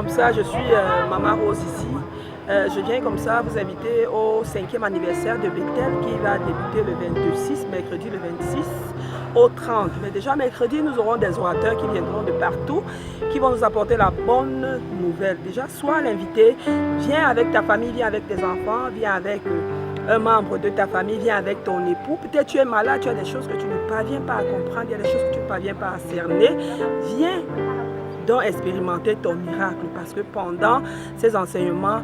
comme ça, je suis Maman Rose ici. Je viens comme ça vous inviter au 5e anniversaire de Bethel qui va débuter le 26, mercredi le 26 au 30. Mais déjà mercredi, nous aurons des orateurs qui viendront de partout, qui vont nous apporter la bonne nouvelle. Déjà, sois l'invité, viens avec ta famille, viens avec tes enfants, viens avec un membre de ta famille, viens avec ton époux. Peut-être tu es malade, tu as des choses que tu ne parviens pas à comprendre, il y a des choses que tu ne parviens pas à cerner. Viens donc expérimenter ton miracle, parce que pendant ces enseignements,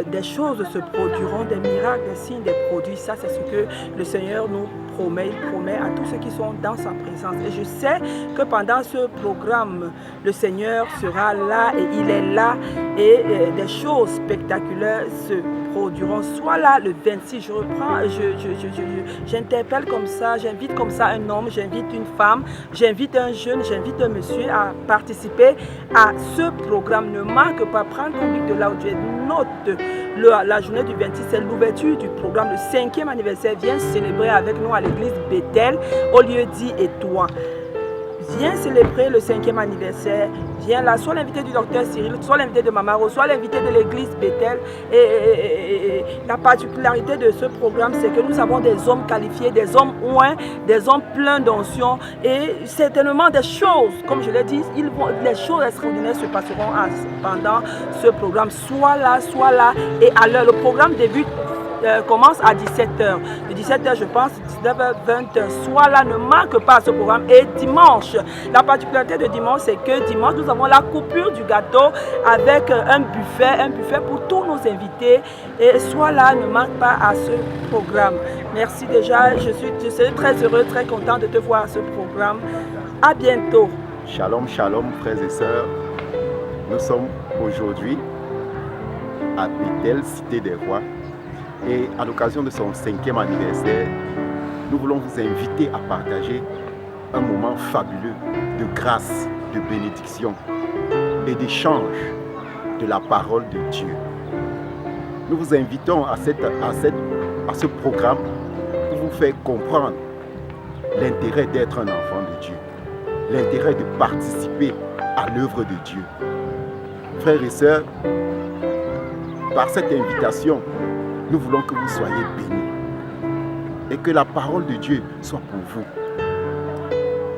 des choses se produiront, des miracles, des signes, des produits. Ça, c'est ce que le Seigneur nous promet. Il promet à tous ceux qui sont dans sa présence. Et je sais que pendant ce programme, le Seigneur sera là et il est là, et des choses spectaculaires se produiront. Soit là le 26, je reprends, j'interpelle comme ça, j'invite comme ça un homme, j'invite une femme, j'invite un jeune, j'invite un monsieur à participer à ce programme. Ne manque pas, prends ton bic de là où tu es, note la journée du 26, c'est l'ouverture du programme, le 5e anniversaire. Viens célébrer avec nous à l'église Bethel, au lieu dit et toi. Viens célébrer le 5e anniversaire. Viens là, soit l'invité du docteur Cyril, soit l'invité de Maman Rose, soit l'invité de l'église Bethel. Et la particularité de ce programme, c'est que nous avons des hommes qualifiés, des hommes oints, des hommes pleins d'onction. Et certainement des choses, comme je l'ai dit, les choses extraordinaires se passeront pendant ce programme. Sois là, et à l'heure. Le programme débute commence à 17h. De 17h, je pense, 19h, 20h. Sois là, ne manque pas ce programme. Et dimanche, la particularité de dimanche, c'est que dimanche, nous avons la coupure du gâteau avec un buffet pour tous nos invités. Et sois là, ne manque pas à ce programme. Merci déjà. Je serai très heureux, très content de te voir à ce programme. À bientôt. Shalom, shalom, frères et sœurs. Nous sommes aujourd'hui à Bethel, Cité des Rois. Et à l'occasion de son 5e anniversaire, nous voulons vous inviter à partager un moment fabuleux de grâce, de bénédiction et d'échange de la parole de Dieu. Nous vous invitons à ce programme pour vous faire comprendre l'intérêt d'être un enfant de Dieu, l'intérêt de participer à l'œuvre de Dieu. Frères et sœurs, par cette invitation, nous voulons que vous soyez bénis et que la parole de Dieu soit pour vous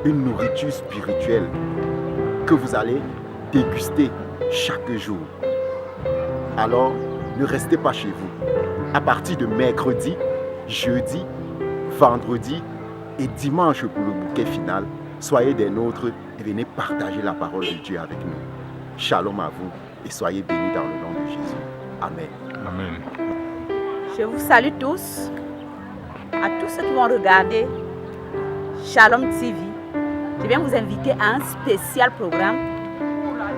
une nourriture spirituelle que vous allez déguster chaque jour. Alors, ne restez pas chez vous. À partir de mercredi, jeudi, vendredi et dimanche pour le bouquet final, soyez des nôtres et venez partager la parole de Dieu avec nous. Shalom à vous et soyez bénis dans le nom de Jésus. Amen. Amen. Je vous salue tous, à tous ceux qui vont regarder Shalom TV. Je viens vous inviter à un spécial programme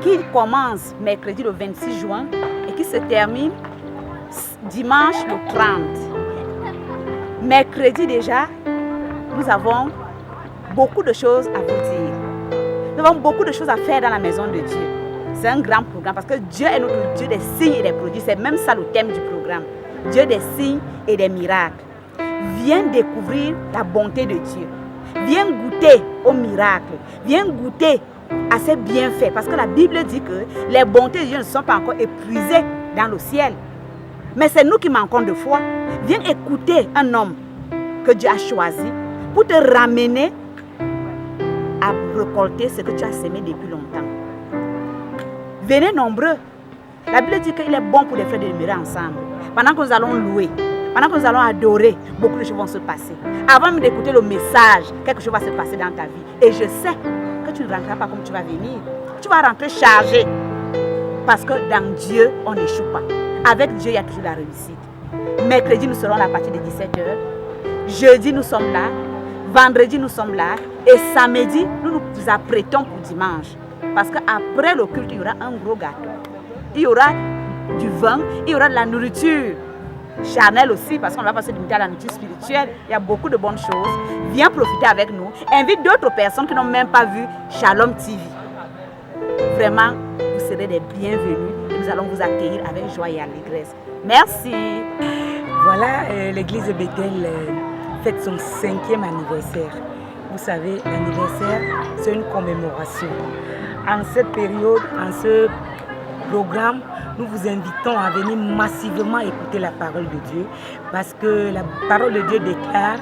qui commence mercredi le 26 juin et qui se termine dimanche le 30. Mercredi déjà, nous avons beaucoup de choses à vous dire. Nous avons beaucoup de choses à faire dans la maison de Dieu. C'est un grand programme parce que Dieu est notre Dieu des signes et des produits. C'est même ça le thème du programme. Dieu des signes et des miracles. Viens découvrir la bonté de Dieu. Viens goûter aux miracles. Viens goûter à ses bienfaits. Parce que la Bible dit que les bontés de Dieu ne sont pas encore épuisées dans le ciel. Mais c'est nous qui manquons de foi. Viens écouter un homme que Dieu a choisi pour te ramener à récolter ce que tu as semé depuis longtemps. Venez nombreux. La Bible dit qu'il est bon pour les frères de demeurer ensemble. Pendant que nous allons louer, pendant que nous allons adorer, beaucoup de choses vont se passer. Avant même d'écouter le message, quelque chose va se passer dans ta vie. Et je sais que tu ne rentreras pas comme tu vas venir. Tu vas rentrer chargé. Parce que dans Dieu, on n'échoue pas. Avec Dieu, il y a toujours la réussite. Mercredi, nous serons là à partir de 17h. Jeudi, nous sommes là. Vendredi, nous sommes là. Et samedi, nous nous apprêtons pour dimanche. Parce qu'après le culte, il y aura un gros gâteau. Il y aura du vin, il y aura de la nourriture charnelle aussi, parce qu'on va passer limiter à la nourriture spirituelle. Il y a beaucoup de bonnes choses. Viens profiter avec nous. Invite d'autres personnes qui n'ont même pas vu Shalom TV. Vraiment, vous serez des bienvenus et nous allons vous accueillir avec joie et allégresse. Merci. Voilà, l'église de Bethel fête son 5e anniversaire. Vous savez, l'anniversaire, c'est une commémoration. En cette période, en ce programme, nous vous invitons à venir massivement écouter la parole de Dieu, parce que la parole de Dieu déclare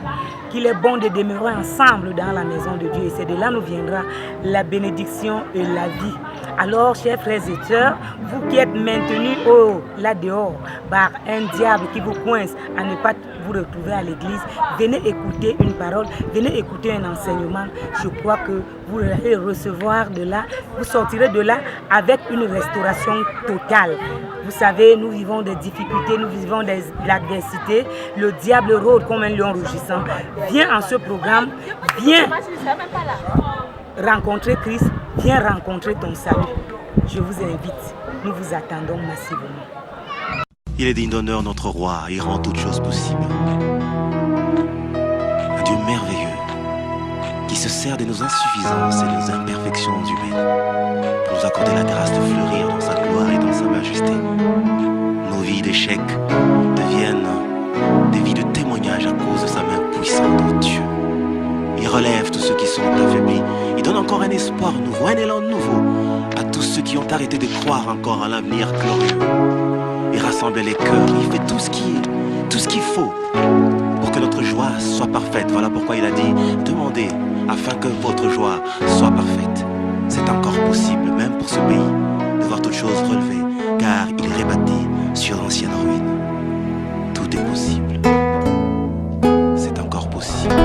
qu'il est bon de demeurer ensemble dans la maison de Dieu, et c'est de là nous viendra la bénédiction et la vie. Alors, chers frères et sœurs, vous qui êtes maintenus là dehors par un diable qui vous coince à ne pas vous retrouver à l'église, venez écouter une parole, venez écouter un enseignement. Je crois que vous allez recevoir de là, vous sortirez de là avec une restauration totale. Vous savez, nous vivons des difficultés, nous vivons de l'adversité. Le diable rôde comme un lion rugissant. Viens en ce programme, viens rencontrer Christ, viens rencontrer ton salut. Je vous invite, nous vous attendons massivement. Il est digne d'honneur, notre roi, il rend toutes choses possibles. Un Dieu merveilleux qui se sert de nos insuffisances et de nos imperfections humaines pour nous accorder la grâce de fleurir dans sa gloire et dans sa majesté. Nos vies d'échecs deviennent des vies de témoignage à cause de sa main puissante, oh Dieu. Il relève tous ceux qui sont affaiblis. Il donne encore un espoir nouveau, un élan nouveau à tous ceux qui ont arrêté de croire encore à l'avenir glorieux. Il rassemble les cœurs, il fait tout ce qu'il faut pour que notre joie soit parfaite. Voilà pourquoi il a dit, demandez afin que votre joie soit parfaite. C'est encore possible, même pour ce pays, de voir toutes choses relevées, car il rebâtit sur l'ancienne ruine. Tout est possible. C'est encore possible.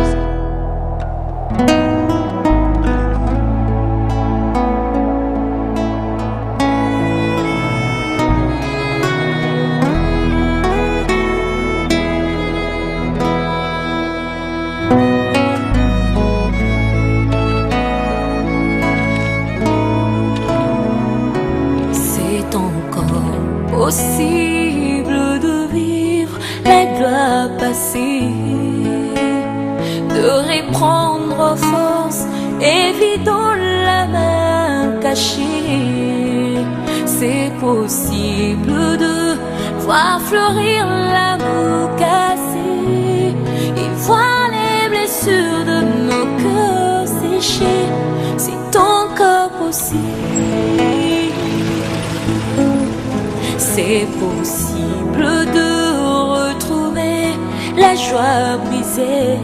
Possible de vivre la gloire passée, de reprendre force, évidant la main cachée. C'est possible de voir fleurir l'amour cassé et voir les blessures de nos cœurs séchés. C'est encore possible. C'est possible de retrouver la joie brisée,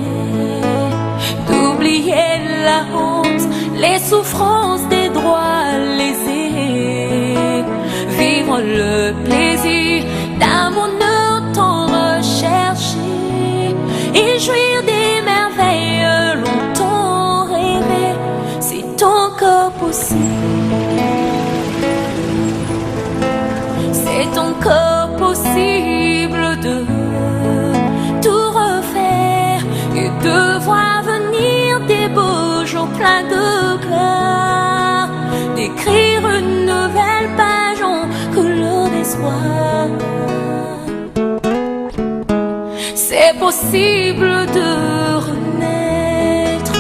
d'oublier la honte, les souffrances des droits lésés, vivre le plaisir d'un bonheur tant recherché et jouir des merveilles longtemps rêvées. C'est encore possible. C'est encore possible de tout refaire et de voir venir des beaux jours pleins de gloire, d'écrire une nouvelle page en couleur d'espoir. C'est possible de renaître,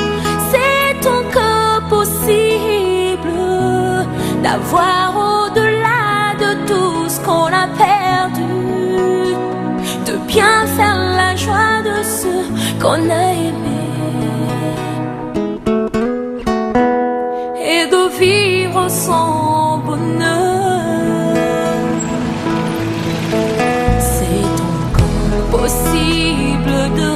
c'est encore possible d'avoir au-delà de tout ce qu'on a perdu, de bien faire la joie de ceux qu'on a aimés et de vivre son bonheur. C'est encore possible de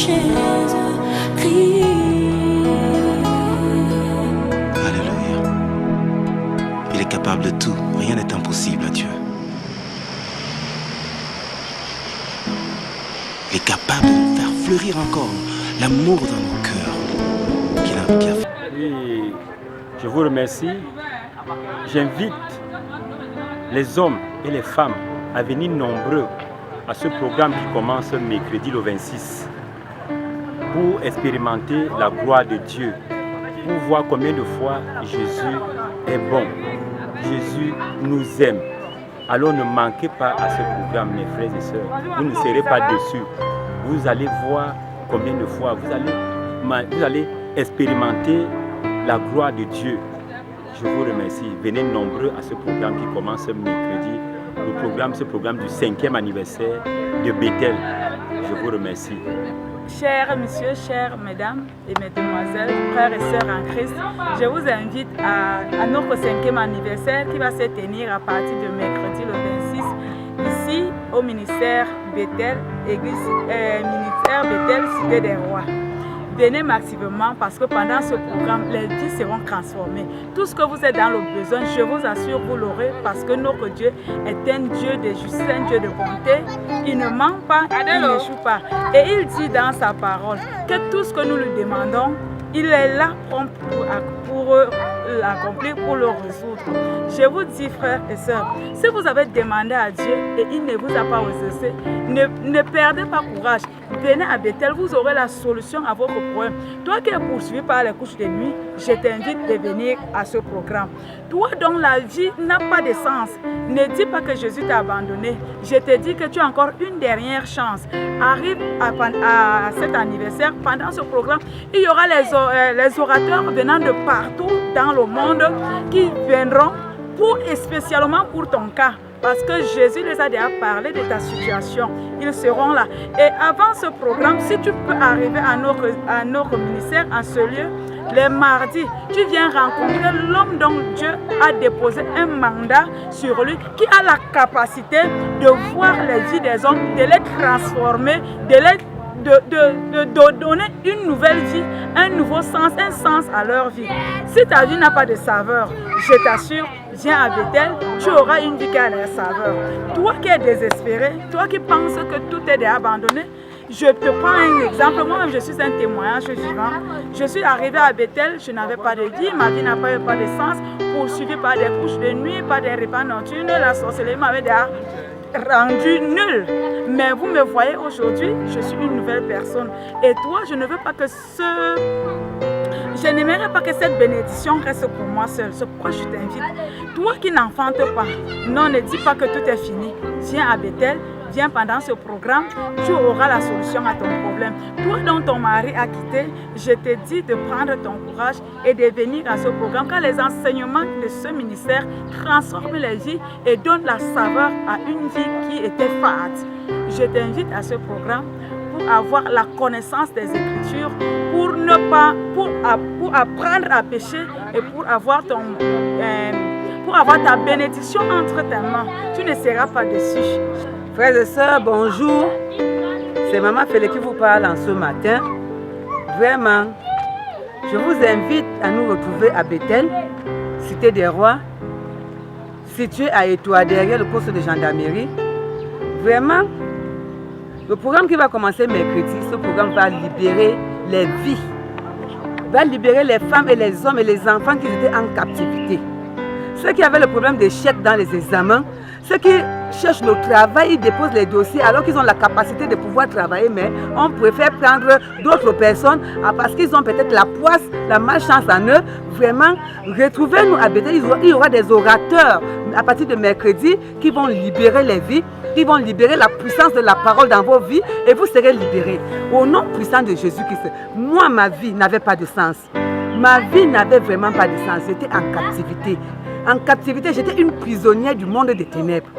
Jésus-Christ. Alléluia. Il est capable de tout. Rien n'est impossible à Dieu. Il est capable de faire fleurir encore l'amour dans nos cœurs. Oui, je vous remercie. J'invite les hommes et les femmes à venir nombreux à ce programme qui commence mercredi le 26 pour expérimenter la gloire de Dieu, pour voir combien de fois Jésus est bon. Jésus nous aime. Alors ne manquez pas à ce programme, mes frères et sœurs. Vous ne serez pas déçus. Vous allez voir combien de fois vous allez expérimenter la gloire de Dieu. Je vous remercie. Venez nombreux à ce programme qui commence mercredi. Ce programme du 5e anniversaire de Bethel. Je vous remercie. Chers messieurs, chères mesdames et mesdemoiselles, frères et sœurs en Christ, je vous invite à notre 5e anniversaire qui va se tenir à partir de mercredi le 26 ici au ministère Bethel, ministère Bethel, Cité des Rois. Venez massivement parce que pendant ce programme, les vies seront transformées. Tout ce que vous êtes dans le besoin, je vous assure, vous l'aurez parce que notre Dieu est un Dieu de justice, un Dieu de bonté. Il ne ment pas, il n'échoue pas. Et il dit dans sa parole que tout ce que nous lui demandons, il est là pour l'accomplir, pour le résoudre. Je vous dis, frères et sœurs, si vous avez demandé à Dieu et il ne vous a pas exaucé, ne perdez pas courage. Venez à Bethel, vous aurez la solution à votre problème. Toi qui es poursuivi par les couches de nuit, je t'invite de venir à ce programme. Toi dont la vie n'a pas de sens, ne dis pas que Jésus t'a abandonné. Je te dis que tu as encore une dernière chance. Arrive à cet anniversaire, pendant ce programme, il y aura les orateurs venant de partout dans le monde qui viendront spécialement pour ton cas. Parce que Jésus les a déjà parlé de ta situation. Ils seront là. Et avant ce programme, si tu peux arriver à notre ministère, en ce lieu, les mardis, tu viens rencontrer l'homme dont Dieu a déposé un mandat sur lui, qui a la capacité de voir les vies des hommes, de les transformer, de donner une nouvelle vie, un nouveau sens, un sens à leur vie. Si ta vie n'a pas de saveur, je t'assure, viens à Bethel, tu auras une vie qui a la saveur. Toi qui es désespéré, toi qui penses que tout est déjà abandonné, je te prends un exemple. Moi-même, je suis un témoignage vivant. Je suis arrivée à Bethel, je n'avais pas de vie, ma vie n'a pas eu de sens, poursuivie par des couches de nuit, par des repas nocturnes, la sorcellerie m'avait déjà rendu nul. Mais vous me voyez aujourd'hui, je suis une nouvelle personne. Et toi, je ne veux pas que je n'aimerais pas que cette bénédiction reste pour moi seule. C'est pourquoi je t'invite. Toi qui n'enfantes pas, non, ne dis pas que tout est fini. Viens à Bethel, viens pendant ce programme, tu auras la solution à ton problème. Toi dont ton mari a quitté, je te dis de prendre ton courage et de venir à ce programme, car les enseignements de ce ministère transforment les vies et donnent la saveur à une vie qui était fade. Je t'invite à ce programme pour avoir la connaissance des Écritures, pour apprendre à pécher et pour avoir ta bénédiction entre tes mains. Tu ne seras pas déçu. Frères et sœurs, bonjour. C'est Maman Félé qui vous parle en ce matin. Vraiment, je vous invite à nous retrouver à Bethel, Cité des Rois, situé à Étoile, derrière le poste de gendarmerie. Vraiment, le programme qui va commencer mercredi, ce programme va libérer les vies, va libérer les femmes et les hommes et les enfants qui étaient en captivité. Ceux qui avaient le problème d'échec dans les examens, ceux qui cherchent le travail, ils déposent les dossiers alors qu'ils ont la capacité de pouvoir travailler, mais on préfère prendre d'autres personnes parce qu'ils ont peut-être la poisse, la malchance en eux. Vraiment, retrouvez-nous à Bethel. Il y aura des orateurs à partir de mercredi qui vont libérer les vies, qui vont libérer la puissance de la parole dans vos vies et vous serez libérés. Au nom puissant de Jésus-Christ, moi, ma vie n'avait pas de sens. Ma vie n'avait vraiment pas de sens. J'étais en captivité. En captivité, j'étais une prisonnière du monde des ténèbres.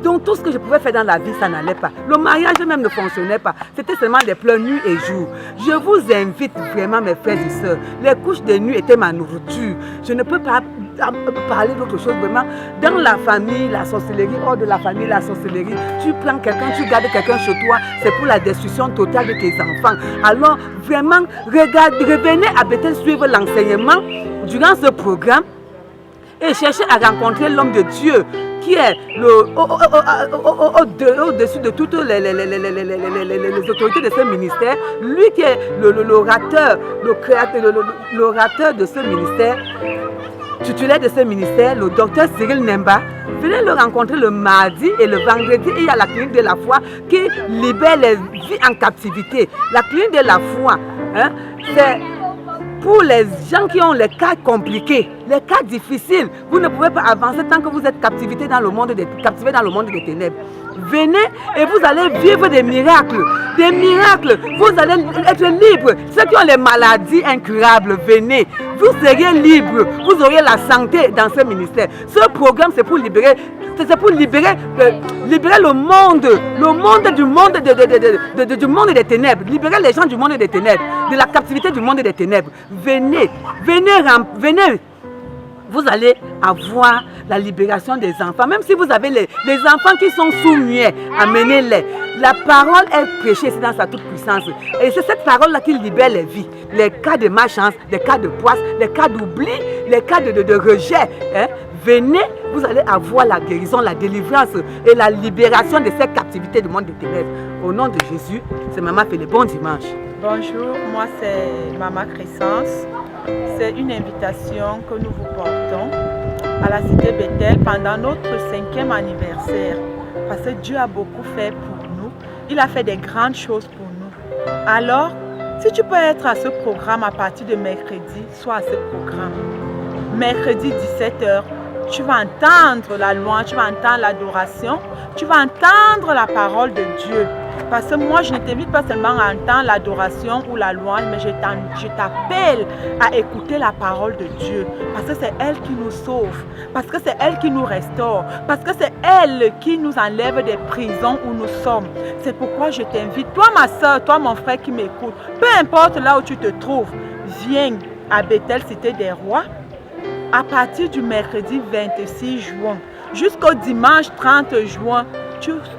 Donc tout ce que je pouvais faire dans la vie, ça n'allait pas. Le mariage même ne fonctionnait pas. C'était seulement des pleurs nuit et jour. Je vous invite vraiment, mes frères et sœurs. Les couches de nuit étaient ma nourriture. Je ne peux pas parler d'autre chose vraiment. Dans la famille, la sorcellerie, hors de la famille, la sorcellerie, tu prends quelqu'un, tu gardes quelqu'un chez toi, c'est pour la destruction totale de tes enfants. Alors vraiment, revenez à Bethel suivre l'enseignement durant ce programme et cherchez à rencontrer l'homme de Dieu qui est au-dessus de toutes les autorités de ce ministère, lui qui est l'orateur, l'orateur de ce ministère, titulaire de ce ministère, le docteur Cyril Nemba. Venez le rencontrer le mardi et le vendredi. Il y a la clinique de la foi qui libère les vies en captivité. La clinique de la foi, hein, c'est pour les gens qui ont les cas compliqués, les cas difficiles. Vous ne pouvez pas avancer tant que vous êtes captivé dans le monde des ténèbres. Venez et vous allez vivre des miracles. Des miracles. Vous allez être libre. Ceux qui ont les maladies incurables, venez. Vous serez libre. Vous aurez la santé dans ce ministère. Ce programme, c'est pour libérer. C'est pour libérer le monde du monde des ténèbres. Libérer les gens du monde des ténèbres, de la captivité du monde des ténèbres. Venez. Vous allez avoir la libération des enfants. Même si vous avez les enfants qui sont sous-muets, amenez-les. La parole est prêchée dans sa toute puissance. Et c'est cette parole-là qui libère les vies. Les cas de malchance, les cas de poisse, les cas d'oubli, les cas de rejet. Hein? Venez, vous allez avoir la guérison, la délivrance et la libération de cette captivité du monde des ténèbres. Au nom de Jésus, c'est Maman Félé. Bon dimanche. Bonjour, moi c'est Maman Crescence. C'est une invitation que nous vous portons à la cité Bethel pendant notre 5e anniversaire. Parce que Dieu a beaucoup fait pour nous. Il a fait des grandes choses pour nous. Alors, si tu peux être à ce programme à partir de mercredi, sois à ce programme. Mercredi 17h, tu vas entendre la louange, tu vas entendre l'adoration, tu vas entendre la parole de Dieu. Parce que moi, je ne t'invite pas seulement à entendre l'adoration ou la louange, mais je t'appelle à écouter la parole de Dieu. Parce que c'est elle qui nous sauve, parce que c'est elle qui nous restaure, parce que c'est elle qui nous enlève des prisons où nous sommes. C'est pourquoi je t'invite, toi ma soeur, toi mon frère qui m'écoute, peu importe là où tu te trouves, viens à Bethel, Cité des Rois, à partir du mercredi 26 juin jusqu'au dimanche 30 juin.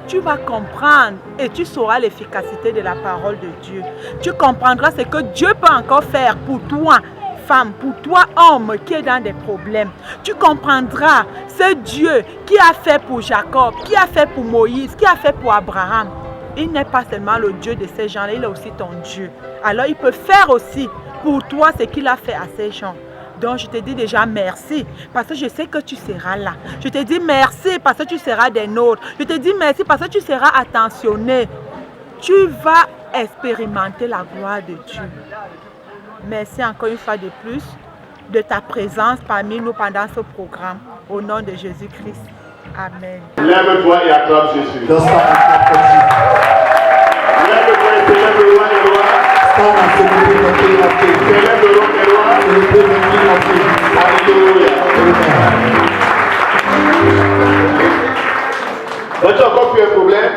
Tu vas comprendre et tu sauras l'efficacité de la parole de Dieu. Tu comprendras ce que Dieu peut encore faire pour toi, femme, pour toi, homme, qui est dans des problèmes. Tu comprendras ce Dieu qui a fait pour Jacob, qui a fait pour Moïse, qui a fait pour Abraham. Il n'est pas seulement le Dieu de ces gens-là, il est aussi ton Dieu. Alors il peut faire aussi pour toi ce qu'il a fait à ces gens. Donc je te dis déjà merci parce que je sais que tu seras là. Je te dis merci parce que tu seras des nôtres. Je te dis merci parce que tu seras attentionné. Tu vas expérimenter la gloire de Dieu. Merci encore une fois de plus de ta présence parmi nous pendant ce programme. Au nom de Jésus-Christ. Amen. Lève-toi et acclame Jésus. Lève-toi et célèbre le roi des rois. Célèbre le roi des rois. Alléluia. As-tu encore eu un problème?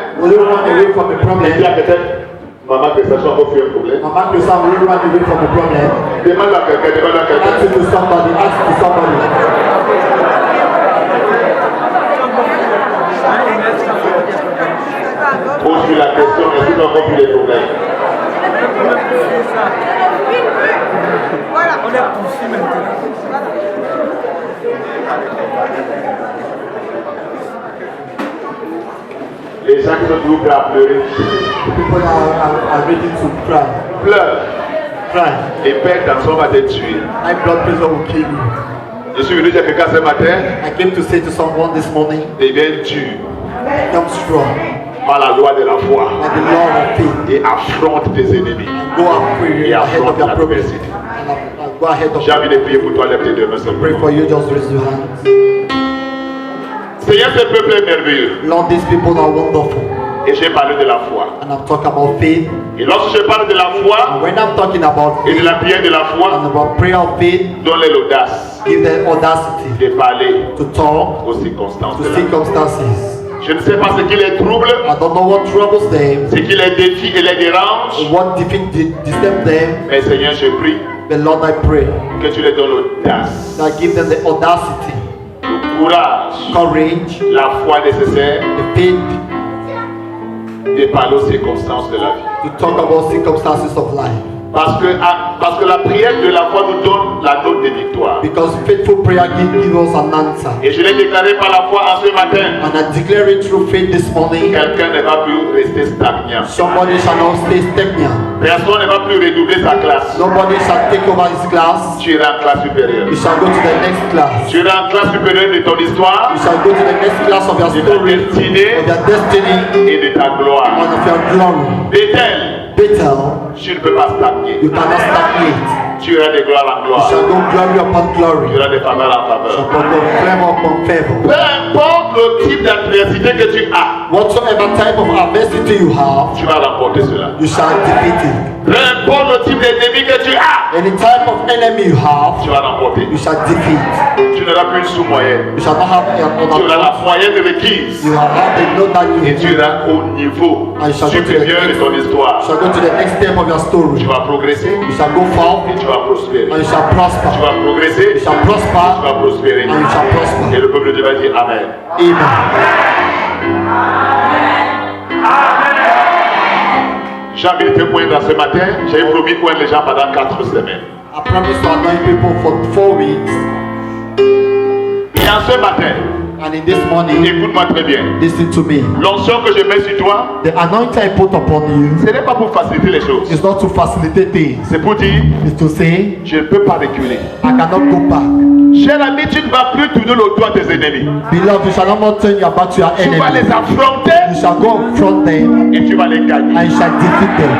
Dis à quelqu'un, maman, que ça soit encore eu un problème. Demande à quelqu'un, demande à quelqu'un. Ask to somebody. Pose-lui la question, est-ce que tu as encore eu des problèmes? Voilà. On est poussé maintenant. Les gens qui sont toujours prêts à pleurer. People are ready to cry. Pleure. Cry. Et l'hypertension va te tuer. High blood pressure will kill you. Je suis venu dire quelqu'un ce matin. I came to say to someone this morning. Deviens dur. Become strong. Par la loi de la foi. By the law of faith. Et affronte tes ennemis. Go et affronte l'adversité. J'ai envie de prier pour toi, lève tes deux mains. Pray for you, just raise your hands. Seigneur, ce peuple est merveilleux. Lord, these people are wonderful. Et j'ai parlé de la foi. And I'm talking about faith. Et lorsque je parle de la foi, and when I'm talking about faith, et de la prière de la foi, and about prayer of faith, donne-les l'audace. Give them audacity. De parler. To talk. Aux circonstances. To circumstances. Je ne sais pas ce qui les trouble. I don't know what troubles them. Ce qui les défie et les dérange. What defeat disturb them. Mais Seigneur, je prie. But Lord, I pray que tu leur donnes l'audace, that give them the audacity, le courage, courage, la foi nécessaire the faith de parler aux circonstances de la vie. to talk about circumstances of life. Parce que la prière de la foi nous donne la note de victoire. Because faithful prayer give us an answer. Et je l'ai déclaré par la foi en ce matin. And I declare it through faith this morning. Quelqu'un ne va plus rester stagnant. Somebody shall not stay stagnant. Personne ne va plus redoubler sa classe. Nobody shall take over his class. Tu iras en classe supérieure. You shall go to the next class. Tu iras en classe supérieure de ton histoire. You shall go to the next class of your story, de ta destinée of your destiny, et de ta gloire. and of your glory. Bethel, tu ne peux pas stagner. You cannot stagnate. Tu iras de gloire en You gloire. shall go glory upon glory. Tu iras de faveur en You shall faveur. go favor upon favor. Peu importe le type d'adversité que tu as, Whatsoever type of adversity you have, tu vas remporter cela. you shall defeat it. Peu importe le type d'ennemi que tu as, Any type of enemy you have, tu vas remporter. you shall defeat. Tu n'auras plus une sous-moyenne. You shall not have Tu another. auras la moyenne requise. You have the note that Et you tu iras au niveau And you shall go to the supérieur de ton histoire. shall go to the next step of your story. Tu vas progresser You shall go far et tu vas prospérer. and you shall Tu prosper. vas progresser, You shall tu prosper vas prospérer. and you shall prosper. Et le peuple de Dieu va dire Amen. J'ai envie de te poindre ce matin. J'ai promis de poindre les gens pendant 4 semaines. I promise to anoint people for 4 weeks. Et en ce matin, And in this morning, écoute-moi très bien. listen to me. L'onction que je mets sur toi, The anointing I put upon you ce n'est pas pour faciliter les choses. is not to facilitate things. C'est pour dire, It's to say, je ne peux pas reculer. I cannot go back. Cher ami, tu ne vas plus tourner le dos à tes ennemis. Beloved, you shall not turn your back to your Tu vas les enemy. affronter You shall go confront them et tu vas les gagner. and you shall defeat them.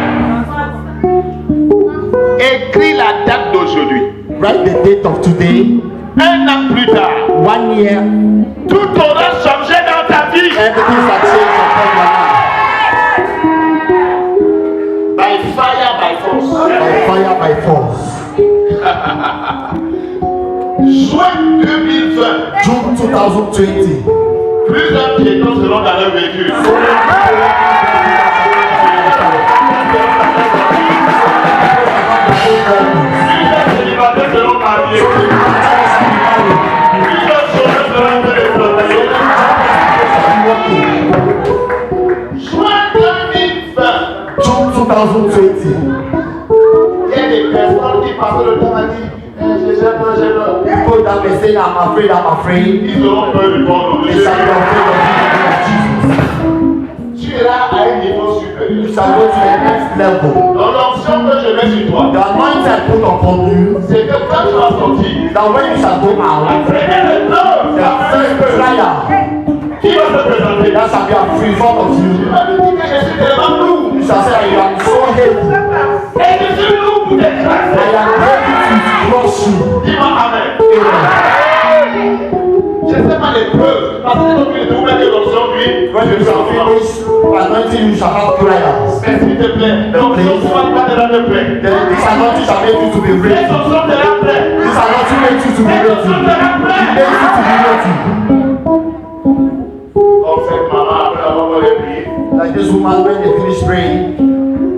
Écris la date d'aujourd'hui. Write the date of today. 1 an plus tard, 1 year, tout aura changé dans ta vie. everything shall change upon your life. By fire, by force. By fire, by force. Juin 2020, June 2020. plusieurs piétons seront dans leur véhicule. Plusieurs célibataires seront mariés. Plusieurs chômeurs seront développés. Juin 2020, June 2020. il y a des personnes qui passent le temps à dire j'ai peur. People that may say, I'm afraid. Ils auront peur du bon nom de They Jésus. shall be afraid of the name Tu iras à un niveau of Jesus. supérieur. You shall go to the next level. Dans l'onction que je mets sur toi, The anointing I put upon you, c'est que quand tu vas sortir, that when you shall go out, après le temps, the first prayer qui va se présenter? that shall be in front of Tu you, vas me dire que je suis tellement lourd. you shall say, I am so heavy. Et je suis lourd pour I t'écraser. am ready to crush you. Dis-moi Amen. Amen. Je ne sais pas les preuves. Parce que quand tu es trouvé que l'onction, lui, When you shall finish anointing, you shall have prayers. mais s'il te plaît, l'onction ne va pas te rendre prêt. This anointing shall make you to be ready. Cette onction te rend prêt. This anointing makes you to be Cette ready. onction te rend It prêt. makes you to be ready. Comme cette maman, après avoir prié, Like this woman, when they finish praying,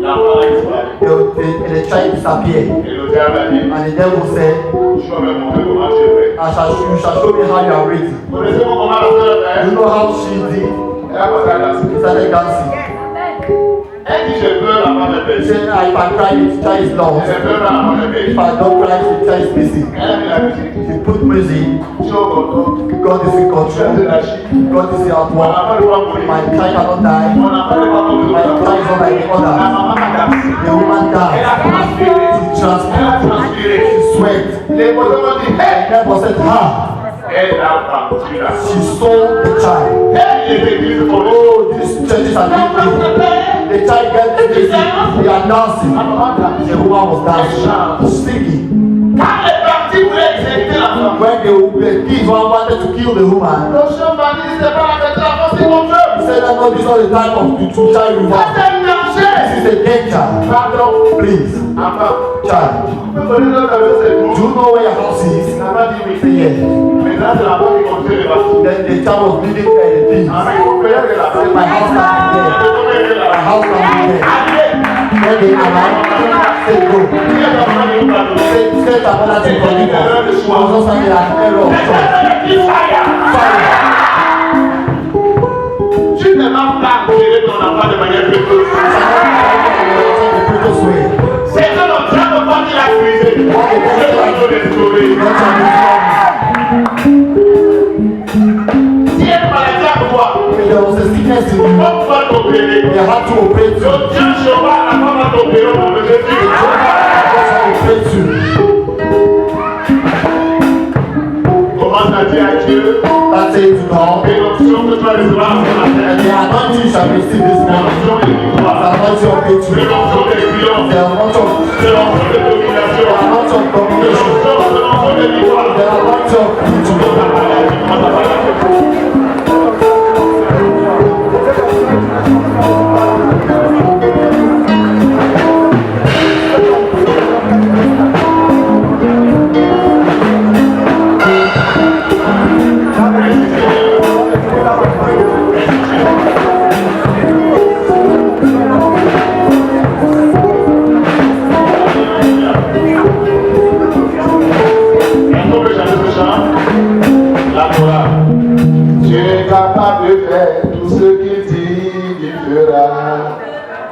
l'enfant a disparu. the child disappeared. Et le diable a dit, And the devil said, je vais me montrer comment tu es prêt. you shall show me how you are ready. Connaissez-vous comment la sœur a fait? You know how she did? Elle a passé à danser. She started dancing. Elle dit, j'ai peur, la femme est She belle. said, if I cry, the child is lost. J'ai peur, la femme est If belle. I don't cry, the child is missing. Elle a mis la musique. She put music. Tu es au contrôle. God is in Tu es control. de la chine. God is at Mon work. enfant ne va mourir. My child cannot die. Mon enfant ne va pas mourir. My child is not like the La others. maman a dansé. The woman Elle died. a transpiré. She Elle a transpired. transpiré. She sweat. Les voisins m'ont dit, hey! The devil said, ha! Elle a vendu la She sold the child. Hey, les églises pour nous. Oh, these churches are living. The child got busy. They are dancing. The woman was dancing, singing. Quand les partis voulaient exécuter l'enfant, When the kids wanted to kill the woman, le chef m'a dit, c'est pas la fête de l'enfant, c'est mon feu. he said, no, this is not the time of to child Ça, revival. c'est un danger. This is a danger. Pardon. Please, Enfant, child, tu peux connaître notre maison, c'est do tout. you know where your house is? Il n'a pas dit oui. Say yes. Maintenant, c'est l'enfant qui conduisait les bâtiments. Then the child was leading the things. Amen. Vous pouvez aller là-bas. My house can be there. Vous pouvez aller My là-bas. house can be there. Allez. When they arrive, say go. Say Tabala to forgive us. Also say that error of choice. Fire. Tu ne vas pas gérer ton enfant de manière précoce. C'est que l'on tient de pas qu'il a cuisé. Je vais restaurer. Si elle maladie à quoi? There was a sickness in you. On va t'opérer. They had to operate you. Donc Dieu Jéhovah n'a pas t'opérer au nom de Jésus. Commence à dire à Dieu. That's it to God. Et l'option que tu vas recevoir ce matin. And the anointing shall receive this morning. The anointing of victory. C'est l'option des triomphes. The anointing of C'est l'option de domination. The anointing of domination. C'est l'option de victoire. The anointing of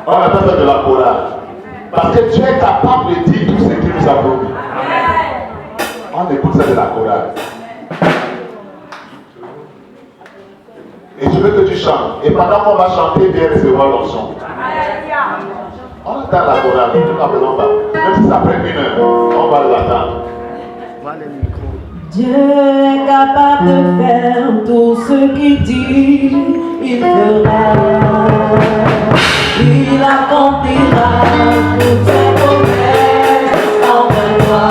On a besoin de la chorale. Parce que Dieu est capable de dire tout ce qu'il nous a promis. On écoute ça de la chorale. Et je veux que tu chantes. Et pendant qu'on va chanter, viens recevoir l'onction. On attend la chorale. Nous n'appelons pas. Même si ça prend 1 heure, on va les attendre. Dieu est capable de faire tout ce qu'il dit, il fera. Il accomplira toutes ses promesses envers toi.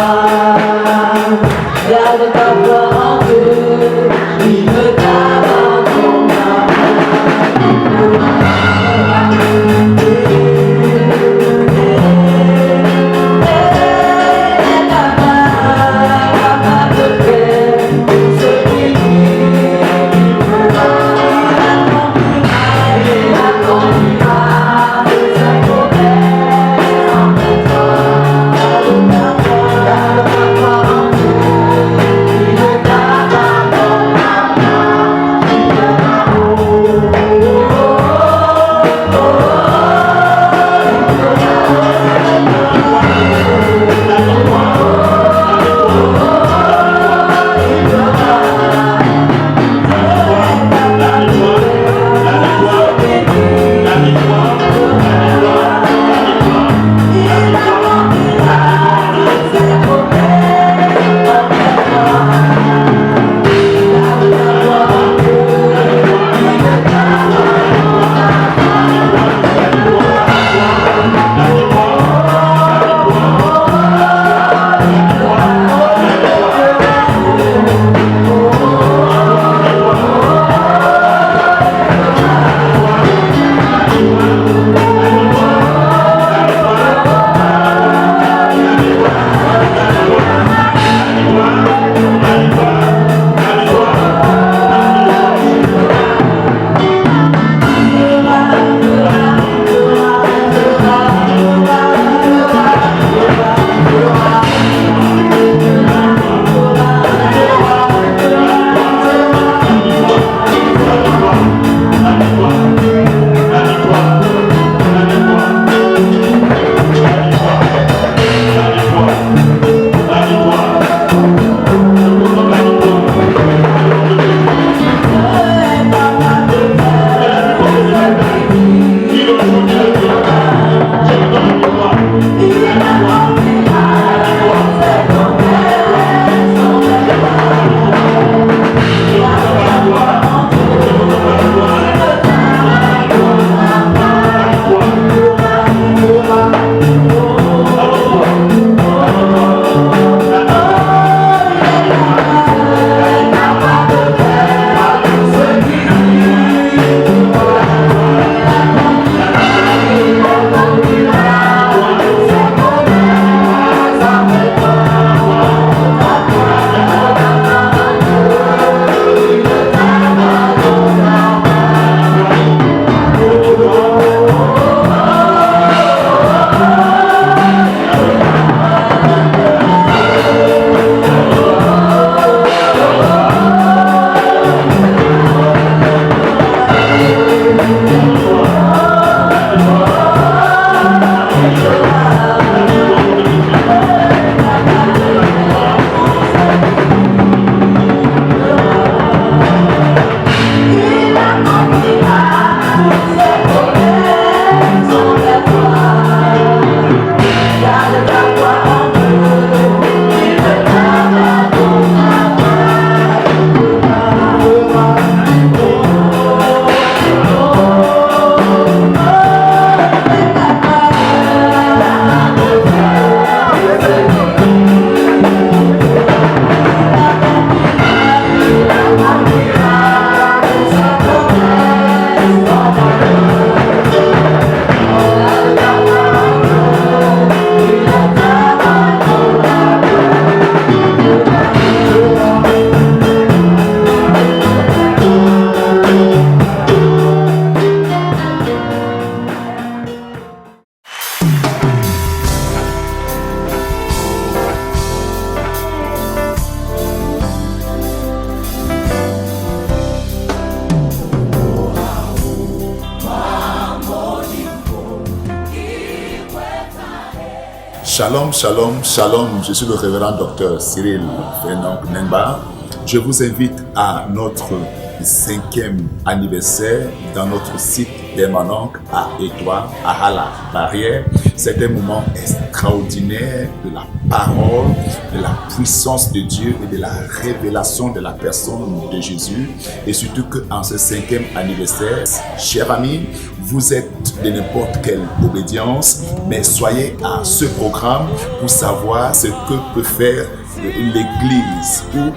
Garde ta foi en Dieu, il ne t'abandonnera pas. Shalom, shalom, shalom. Je suis le révérend docteur Cyril Fernand Nemba. Je vous invite à notre 5e anniversaire dans notre site permanent à Étoile, à Hala, Barrière. C'est un moment extraordinaire de la parole, de la puissance de Dieu et de la révélation de la personne de Jésus. Et surtout qu'en ce 5e anniversaire, chers amis, vous êtes de n'importe quelle obédience, mais soyez à ce programme pour savoir ce que peut faire l'Église ou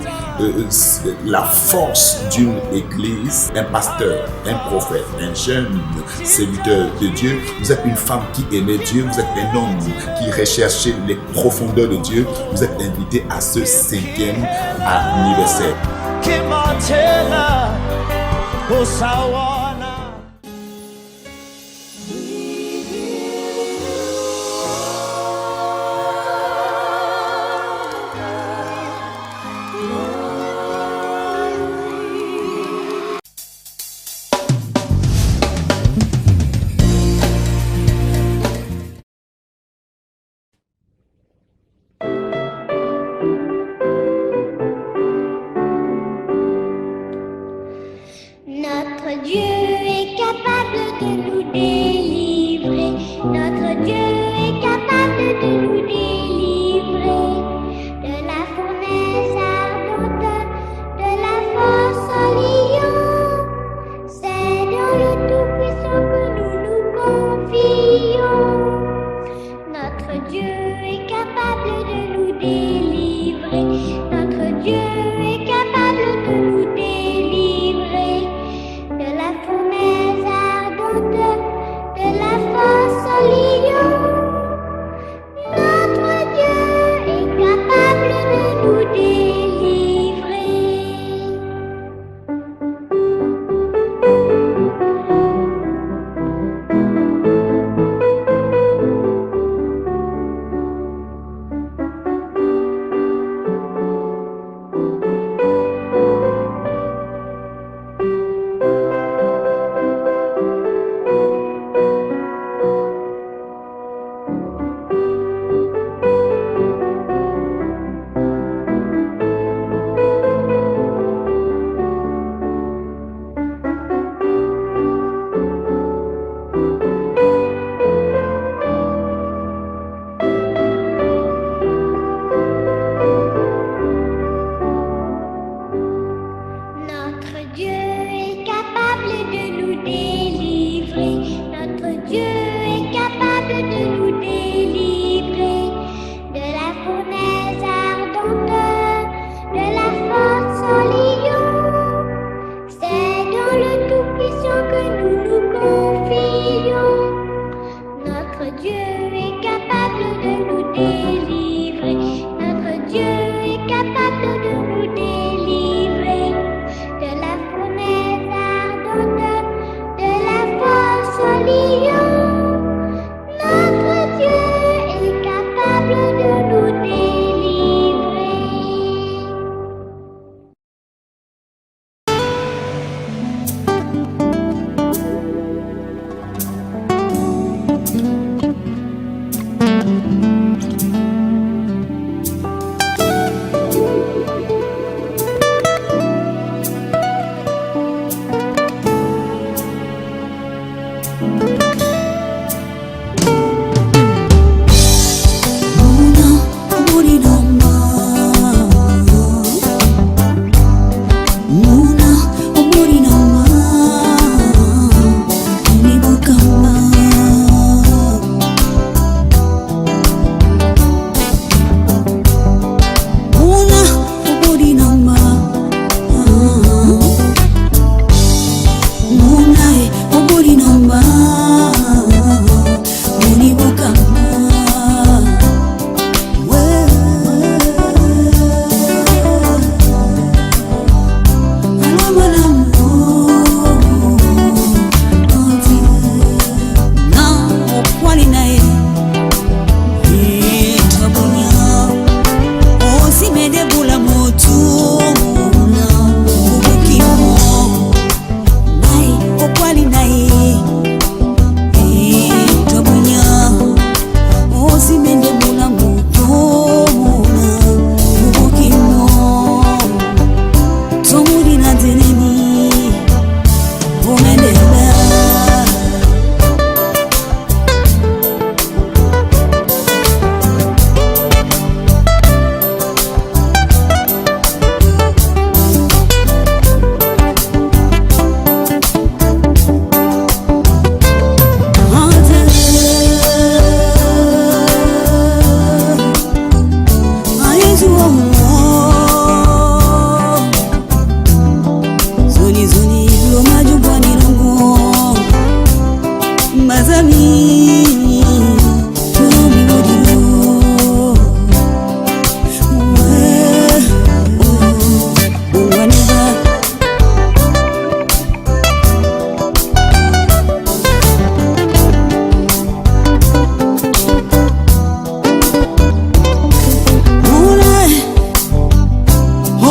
la force d'une Église, un pasteur, un prophète, un jeune serviteur de Dieu. Vous êtes une femme qui aimait Dieu, vous êtes un homme qui recherchait les profondeurs de Dieu. Vous êtes invité à ce 5e anniversaire. Notre Dieu est capable de nous délivrer. Notre Dieu est capable de nous délivrer de la fournaise ardente, de la force au lion. C'est dans le Tout-Puissant que nous nous confions. Notre Dieu est capable de nous délivrer. Notre Dieu est capable de nous délivrer de la fournaise ardente, de la force au lion. Notre Dieu est capable de nous délivrer. Notre Dieu est capable de nous délivrer. Notre Dieu est capable de nous délivrer de la fournaise ardente, de la force au lion. C'est dans le Tout-Puissant que nous nous confions. Notre Dieu est capable de nous délivrer. Notre Dieu est capable de nous délivrer de la fournaise ardente, de la force au lion. Notre Dieu est capable de nous délivrer.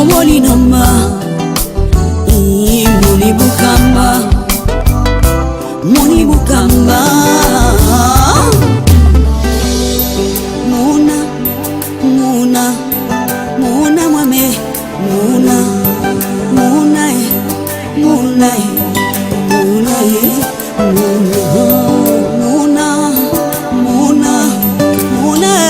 Momoli noma Muni bukamba Muni bukamba Muna Muna Muna mwame Muna Muna Muna Muna Muna Muna Muna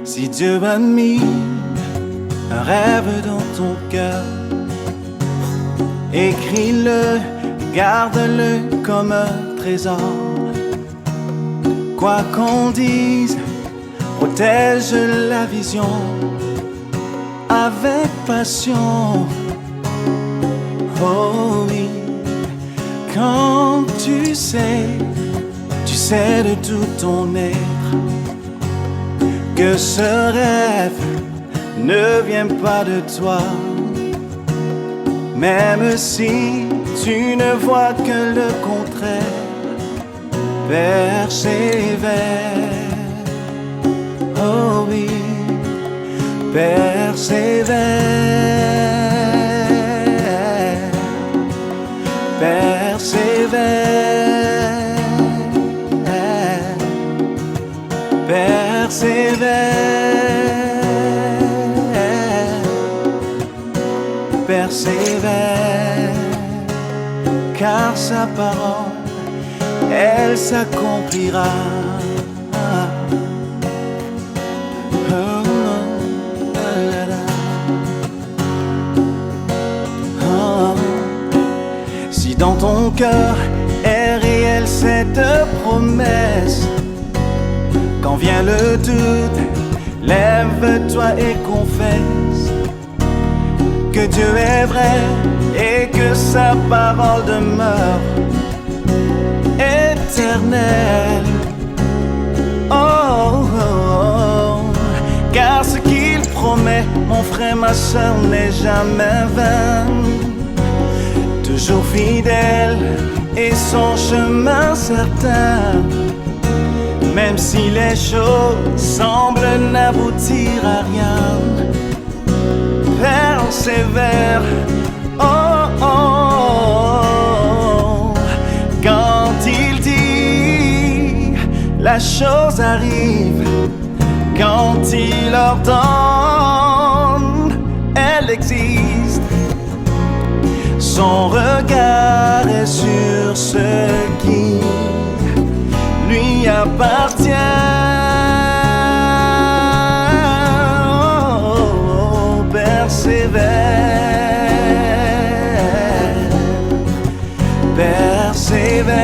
Si Dieu a mis un rêve dans ton cœur, écris-le, garde-le comme un trésor. Quoi qu'on dise, protège la vision avec passion. Oh oui, quand tu sais de tout ton être que ce rêve ne vient pas de toi. Même si tu ne vois que le contraire, persévère. Oh oui, persévère. Persévère. Persévère, persévère, car sa parole, elle s'accomplira. Si dans ton cœur est réelle cette promesse, quand vient le doute, lève-toi et confesse que Dieu est vrai et que sa parole demeure éternelle. Oh, oh, oh. Car ce qu'il promet, mon frère, ma soeur, n'est jamais vain. toujours fidèle et son chemin certain. Même si les choses semblent n'aboutir à rien, persévère. Oh, oh, oh. Quand il dit, la chose arrive. Quand il ordonne, elle existe. Son regard est sur ce qui lui appartient. Oh, persévère, persévère,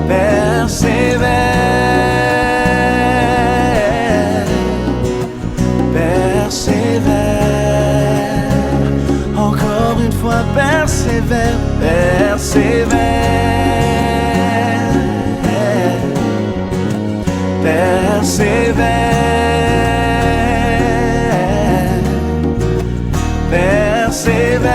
persévère, persévère. Encore une fois, persévère, persévère, persévère, persévère,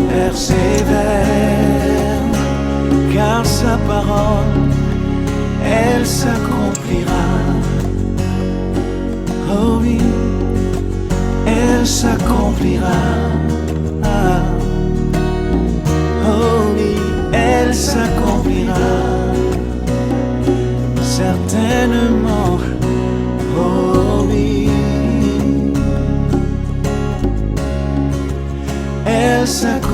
persévère, car sa parole, elle s'accomplira. Oh oui, elle s'accomplira. Oh oui, elle s'accomplira. Certainement. Oh oui, elle s'accomplira.